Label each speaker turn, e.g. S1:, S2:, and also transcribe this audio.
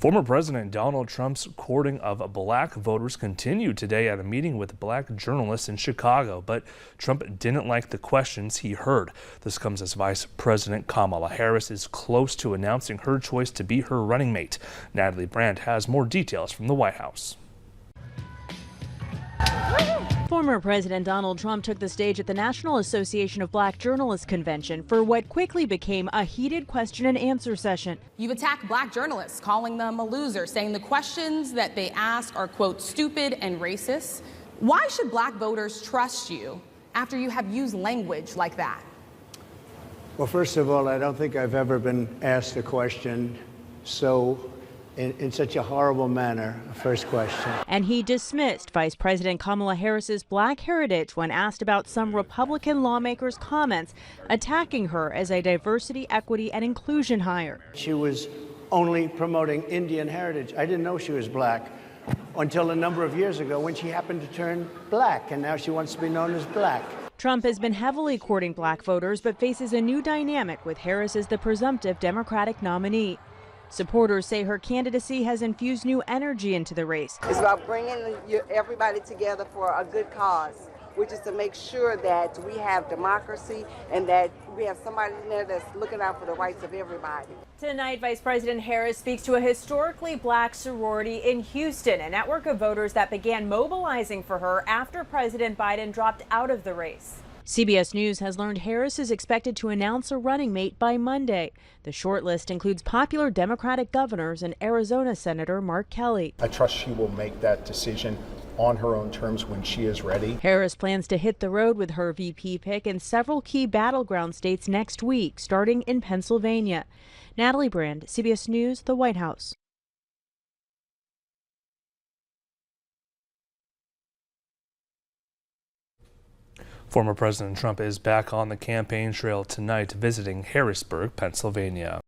S1: Former President Donald Trump's courting of black voters continued today at a meeting with black journalists in Chicago, but Trump didn't like the questions he heard. This comes as Vice President Kamala Harris is close to announcing her choice to be her running mate. Natalie Brandt has more details from the White House.
S2: Former President Donald Trump took the stage at the National Association of Black Journalists convention for what quickly became a heated question and answer session.
S3: You've attacked black journalists, calling them a loser, saying the questions that they ask are, quote, stupid and racist. Why should black voters trust you after you have used language like that?
S4: Well, first of all, I don't think I've ever been asked a question in such a horrible manner. First question.
S2: And he dismissed Vice President Kamala Harris's black heritage when asked about some Republican lawmakers' comments attacking her as a diversity, equity, and inclusion hire.
S4: She was only promoting Indian heritage. I didn't know she was black until a number of years ago when she happened to turn black, and now she wants to be known as black.
S2: Trump has been heavily courting black voters, but faces a new dynamic with Harris as the presumptive Democratic nominee. Supporters say her candidacy has infused new energy into the race.
S5: It's about bringing everybody together for a good cause, which is to make sure that we have democracy and that we have somebody in there that's looking out for the rights of everybody.
S2: Tonight, Vice President Harris speaks to a historically black sorority in Houston, a network of voters that began mobilizing for her after President Biden dropped out of the race. CBS News has learned Harris is expected to announce a running mate by Monday. The shortlist includes popular Democratic governors and Arizona Senator Mark Kelly.
S6: I trust she will make that decision on her own terms when she is ready.
S2: Harris plans to hit the road with her VP pick in several key battleground states next week, starting in Pennsylvania. Natalie Brandt, CBS News, the White House.
S1: Former President Trump is back on the campaign trail tonight, visiting Harrisburg, Pennsylvania.